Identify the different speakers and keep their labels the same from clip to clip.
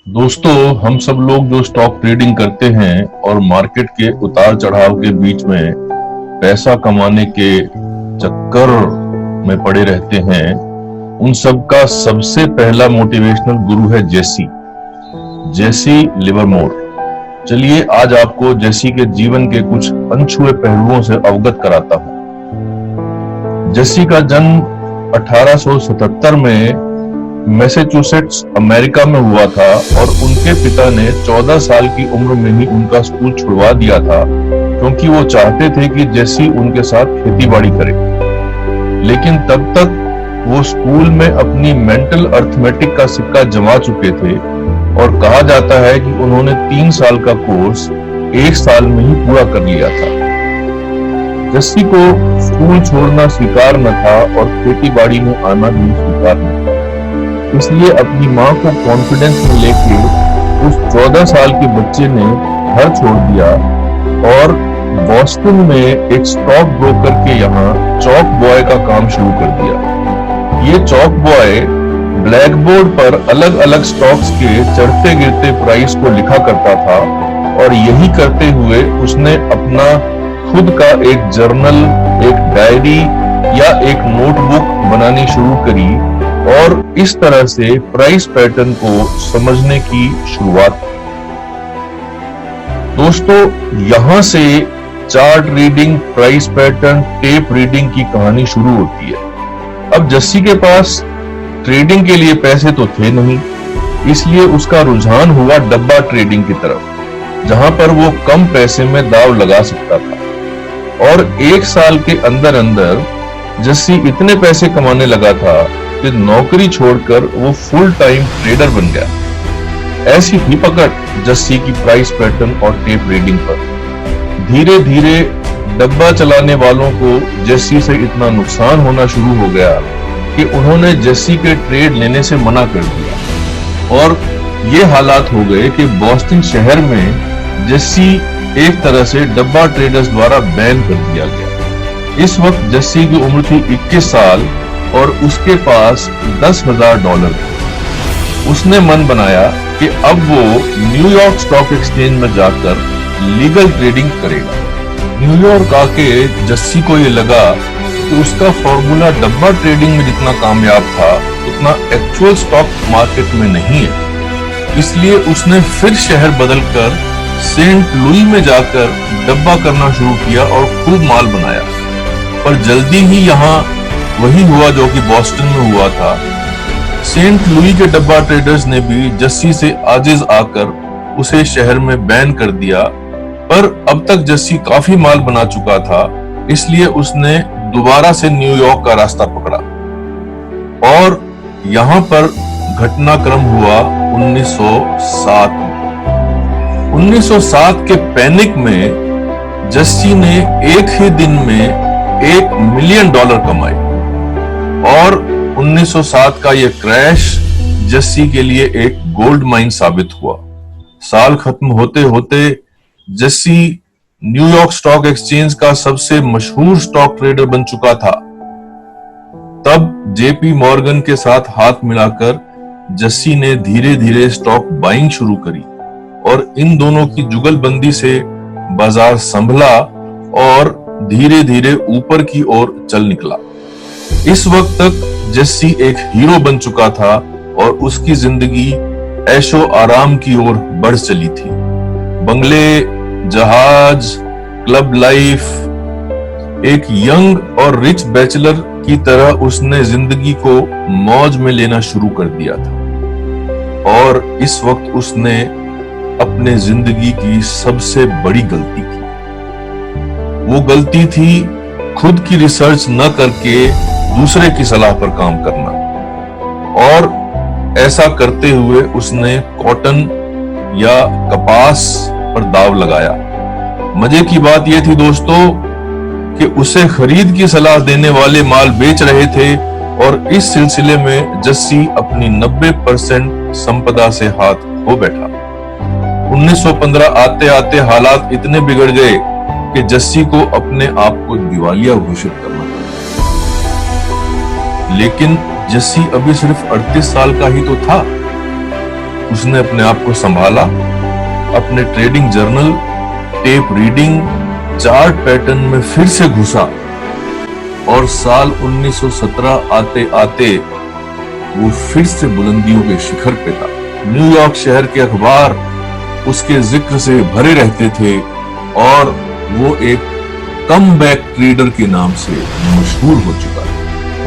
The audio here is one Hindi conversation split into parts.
Speaker 1: दोस्तों, हम सब लोग जो स्टॉक ट्रेडिंग करते हैं और मार्केट के उतार चढ़ाव के बीच में पैसा कमाने के चक्कर में पड़े रहते हैं, उन सब का सबसे पहला मोटिवेशनल गुरु है जेसी लिवरमोर। चलिए आज आपको जेसी के जीवन के कुछ अनछुए पहलुओं से अवगत कराता हूं। जेसी का जन्म 1877 में मैसेच्यूसेट्स अमेरिका में हुआ था और उनके पिता ने 14 साल की उम्र में ही उनका स्कूल छुड़वा दिया था, क्योंकि वो चाहते थे कि जेसी उनके साथ खेतीबाड़ी करे। लेकिन तब तक वो स्कूल में अपनी मेंटल अर्थमेटिक का सिक्का जमा चुके थे और कहा जाता है कि उन्होंने 3 साल का कोर्स 1 साल में ही पूरा कर लिया था। जेसी को स्कूल छोड़ना स्वीकार न था और खेतीबाड़ी में आना भी स्वीकार न था, इसलिए अपनी माँ को कॉन्फिडेंस में लेके उस 14 साल के बच्चे ने घर छोड़ दिया और बॉस्टन में एक स्टॉक ब्रोकर के यहाँ चॉक बॉय का काम शुरू कर दिया। ये चॉक बॉय ब्लैक बोर्ड पर अलग अलग स्टॉक्स के चढ़ते गिरते प्राइस को लिखा करता था और यही करते हुए उसने अपना खुद का एक जर्नल, एक डायरी या एक नोटबुक बनानी शुरू करी और इस तरह से प्राइस पैटर्न को समझने की शुरुआत। दोस्तों, यहां से chart reading, price pattern, tape reading की कहानी शुरू होती है। अब जेसी के पास ट्रेडिंग के लिए पैसे तो थे नहीं, इसलिए उसका रुझान हुआ डब्बा ट्रेडिंग की तरफ, जहां पर वो कम पैसे में दांव लगा सकता था। और 1 साल के अंदर अंदर जेसी इतने पैसे कमाने लगा था कि नौकरी छोड़कर वो फुल टाइम ट्रेडर बन गया। ऐसी ही पकड़ जेसी की प्राइस पैटर्न और टेप रीडिंग पर। धीरे धीरे डब्बा चलाने वालों को जेसी से इतना नुकसान होना शुरू हो गया कि उन्होंने जेसी के ट्रेड लेने से मना कर दिया और ये हालात हो गए कि बॉस्टन शहर में जेसी एक तरह से डब्बा ट्रेडर्स द्वारा बैन कर दिया गया। इस वक्त जेसी की उम्र थी 21 साल और उसके पास $10,000 थे। उसने मन बनाया कि अब वो न्यूयॉर्क स्टॉक एक्सचेंज में जाकर लीगल ट्रेडिंग करेगा। न्यूयॉर्क आके जेसी को ये लगा कि उसका फॉर्मूला डब्बा ट्रेडिंग में जितना कामयाब था उतना एक्चुअल स्टॉक मार्केट में नहीं है। इसलिए उसने फिर शहर बदलकर सेंट लुई में जाकर डब्बा करना शुरू किया और खूब माल बनाया। पर जल्दी ही यहाँ वही हुआ जो कि बॉस्टन में हुआ था। सेंट लुई के डब्बा ट्रेडर्स ने भी जेसी से आजिज आकर उसे शहर में बैन कर दिया। पर अब तक जेसी काफी माल बना चुका था, इसलिए उसने दोबारा से न्यूयॉर्क का रास्ता पकड़ा और यहाँ पर घटनाक्रम हुआ 1907 में। 1907 के पैनिक में जेसी ने एक ही दिन में $1 मिलियन कमाए और 1907 का यह क्रैश जेसी के लिए एक गोल्ड माइन साबित हुआ। साल खत्म होते होते जेसी न्यूयॉर्क स्टॉक एक्सचेंज का सबसे मशहूर स्टॉक ट्रेडर बन चुका था। तब जेपी मॉर्गन के साथ हाथ मिलाकर जेसी ने धीरे धीरे स्टॉक बाइंग शुरू करी और इन दोनों की जुगलबंदी से बाजार संभला और धीरे धीरे ऊपर की ओर चल निकला। इस वक्त तक जेसी एक हीरो बन चुका था और उसकी जिंदगी ऐशो आराम की ओर बढ़ चली थी। बंगले, जहाज, क्लब लाइफ, एक यंग और रिच बैचलर की तरह उसने जिंदगी को मौज में लेना शुरू कर दिया था। और इस वक्त उसने अपने जिंदगी की सबसे बड़ी गलती की। वो गलती थी खुद की रिसर्च न करके दूसरे की सलाह पर काम करना। और ऐसा करते हुए उसने कॉटन या कपास पर दाव लगाया। मजे की बात यह थी दोस्तों कि उसे खरीद की सलाह देने वाले माल बेच रहे थे और इस सिलसिले में जेसी अपनी 90% संपदा से हाथ धो बैठा। 1915 आते आते हालात इतने बिगड़ गए कि जेसी को अपने आप को दिवालिया घोषित करना पड़ा। लेकिन जेसी अभी सिर्फ 38 साल का ही तो था। उसने अपने आप को संभाला, अपने trading journal, tape reading, chart pattern में फिर से घुसा और साल 1917 आते आते वो फिर से बुलंदियों के शिखर पे था। न्यूयॉर्क शहर के अखबार उसके जिक्र से भरे रहते थे और वो एक कमबैक ट्रेडर के नाम से मशहूर हो चुका है।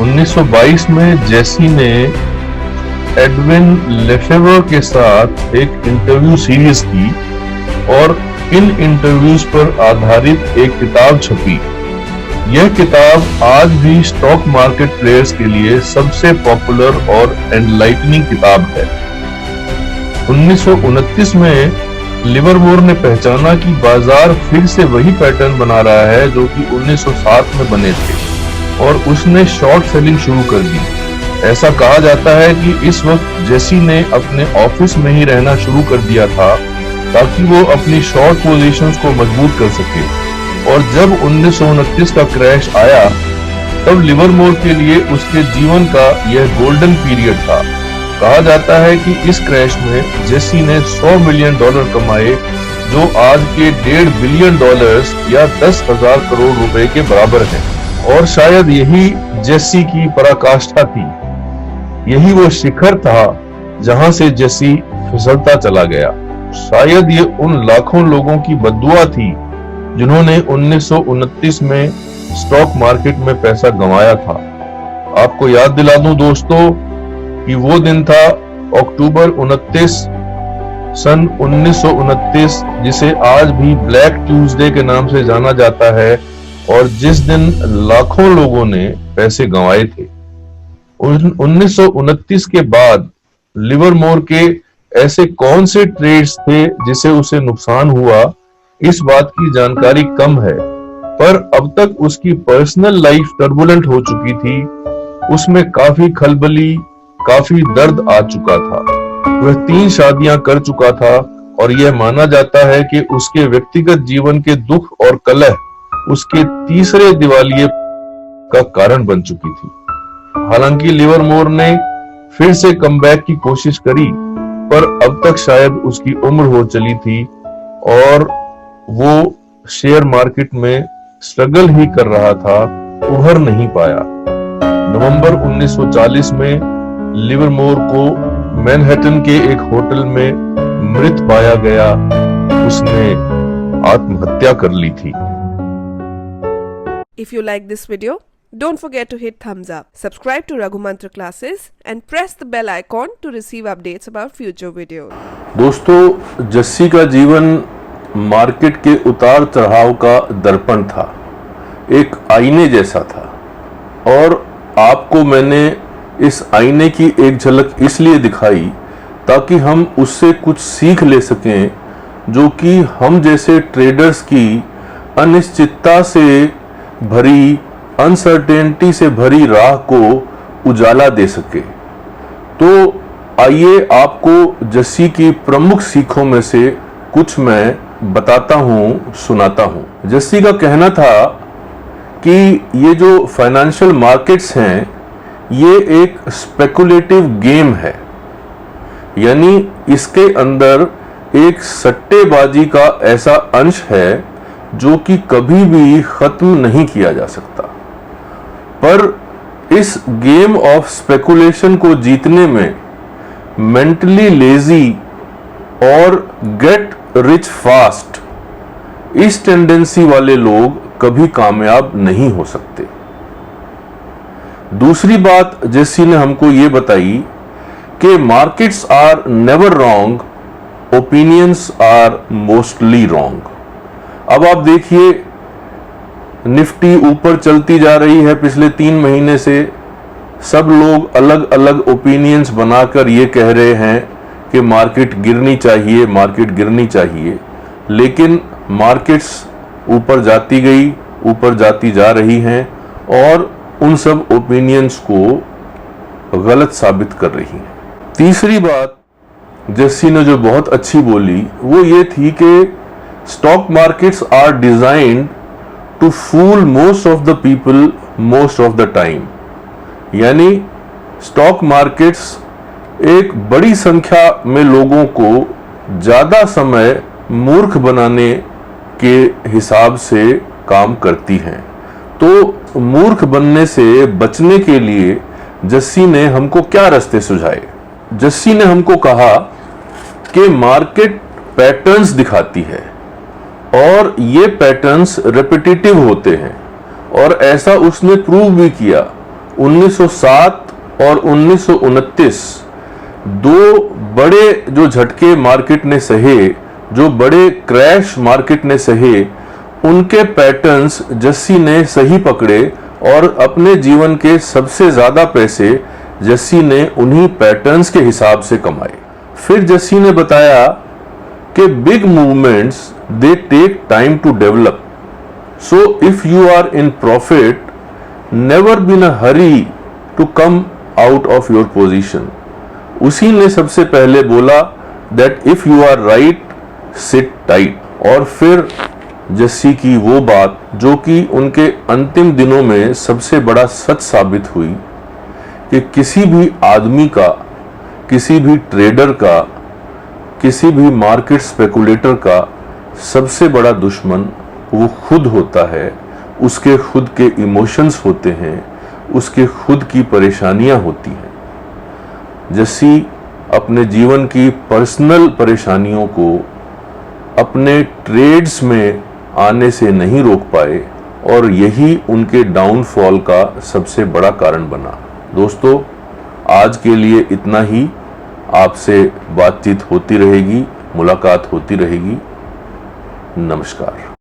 Speaker 1: 1922 में जेसी ने एडविन लेफेवर के साथ एक इंटरव्यू सीरीज की और इन इंटरव्यूज पर आधारित एक किताब छपी। यह किताब आज भी स्टॉक मार्केट प्लेयर्स के लिए सबसे पॉपुलर और एनलाइटनिंग किताब है। 1929 में लिवरमोर ने पहचाना कि बाजार फिर से वही पैटर्न बना रहा है जो कि 1907 में बने थे और उसने शॉर्ट सेलिंग शुरू कर दी। ऐसा कहा जाता है कि इस वक्त जेसी ने अपने ऑफिस में ही रहना शुरू कर दिया था ताकि वो अपनी शॉर्ट पोजीशंस को मजबूत कर सके। और जब 1929 का क्रैश आया तब लिवरमोर के लिए उसके जीवन का यह गोल्डन पीरियड था। कहा जाता है कि इस क्रैश में जेसी ने $100 मिलियन कमाए जो आज के $1.5 बिलियन या 10,000 करोड़ रुपए के बराबर है। और शायद यही जेसी की पराकाष्ठा थी, यही वो शिखर था जहां से जेसी फिसलता चला गया। शायद ये उन लाखों लोगों की बद्दुआ थी जिन्होंने 1929 में स्टॉक मार्केट में पैसा गंवाया था। आपको याद दिला दूं दोस्तों कि वो दिन था अक्टूबर 29 सन 1929, जिसे आज भी ब्लैक ट्यूसडे के नाम से जाना जाता है और जिस दिन लाखों लोगों ने पैसे गंवाए थे। 1929 के बाद लिवरमोर के ऐसे कौन से ट्रेड्स थे जिसे उसे नुकसान हुआ, इस बात की जानकारी कम है, पर अब तक उसकी पर्सनल लाइफ टर्बुलेंट हो चुकी थी। उसमें काफी खलबली, काफी दर्द आ चुका था। वह 3 शादियां कर चुका था और यह माना जाता है कि उसके व्यक्तिगत जीवन के दुख और कलह उसके तीसरे दिवालिये का कारण बन चुकी थी। हालांकि लिवरमोर ने फिर से कमबैक की कोशिश करी, पर अब तक शायद उसकी उम्र हो चली थी और वो शेयर मार्केट में स्ट्रगल ही कर रहा था, उभर नहीं पाया। नवंबर 1940 में लिवरमोर को मैनहट्टन के एक होटल में मृत पाया गया। उसने आत्महत्या कर ली थी।
Speaker 2: If you like this video, don't forget to hit thumbs up, subscribe to Raghumantra classes and press the bell icon to receive updates about future videos.
Speaker 1: दोस्तों, जस्सी का जीवन मार्केट के उतार चढ़ाव का दर्पण था, एक आईने जैसा था और आपको मैंने इस आईने की एक झलक इसलिए दिखाई ताकि हम उससे कुछ सीख ले सकें जो कि हम जैसे ट्रेडर्स की अनिश्चितता से भरी, अनसर्टेनिटी से भरी राह को उजाला दे सके। तो आइए आपको जस्सी की प्रमुख सीखों में से कुछ मैं बताता हूँ, सुनाता हूँ। जस्सी का कहना था कि ये जो फाइनेंशियल मार्केट्स हैं ये एक स्पेकुलेटिव गेम है, यानी इसके अंदर एक सट्टेबाजी का ऐसा अंश है जो कि कभी भी खत्म नहीं किया जा सकता। पर इस गेम ऑफ स्पेकुलेशन को जीतने में मेंटली लेजी और गेट रिच फास्ट, इस टेंडेंसी वाले लोग कभी कामयाब नहीं हो सकते। दूसरी बात जेसी ने हमको ये बताई कि markets are never wrong, opinions are mostly wrong. अब आप देखिए, निफ्टी ऊपर चलती जा रही है पिछले 3 महीने से। सब लोग अलग अलग ओपिनियंस बनाकर ये कह रहे हैं कि मार्केट गिरनी चाहिए, मार्केट गिरनी चाहिए, लेकिन मार्केट्स ऊपर जाती गई, ऊपर जाती जा रही हैं और उन सब ओपिनियंस को गलत साबित कर रही हैं। तीसरी बात जेसी ने जो बहुत अच्छी बोली वो ये थी कि stock markets are designed to fool most of the people most of the time, यानी स्टॉक मार्केट्स
Speaker 3: एक बड़ी संख्या में लोगों को ज्यादा समय मूर्ख बनाने के हिसाब से काम करती हैं। तो मूर्ख बनने से बचने के लिए जस्सी ने हमको क्या रास्ते सुझाए? जस्सी ने हमको कहा कि मार्केट पैटर्न्स दिखाती है और ये पैटर्न्स रेपिटेटिव होते हैं, और ऐसा उसने प्रूव भी किया। 1907 और 1929 दो बड़े जो झटके मार्केट ने सहे, जो बड़े क्रैश मार्केट ने सहे, उनके पैटर्न्स जस्सी ने सही पकड़े और अपने जीवन के सबसे ज्यादा पैसे जस्सी ने उन्हीं पैटर्न्स के हिसाब से कमाए। फिर जस्सी ने बताया कि big movements they take time to develop, so if you are in profit never be in a hurry to come out of your position. उसी ने सबसे पहले बोला that if you are right sit tight. और फिर जस्सी की वो बात जो कि उनके अंतिम दिनों में सबसे बड़ा सच साबित हुई कि किसी भी आदमी का, किसी भी ट्रेडर का, किसी भी मार्केट स्पेकुलेटर का सबसे बड़ा दुश्मन वो खुद होता है। उसके खुद के इमोशंस होते हैं, उसके खुद की परेशानियां होती हैं। जस्सी अपने जीवन की पर्सनल परेशानियों को अपने ट्रेड्स में आने से नहीं रोक पाए और यही उनके डाउनफॉल का सबसे बड़ा कारण बना। दोस्तों, आज के लिए इतना ही। आपसे बातचीत होती रहेगी, मुलाकात होती रहेगी। नमस्कार।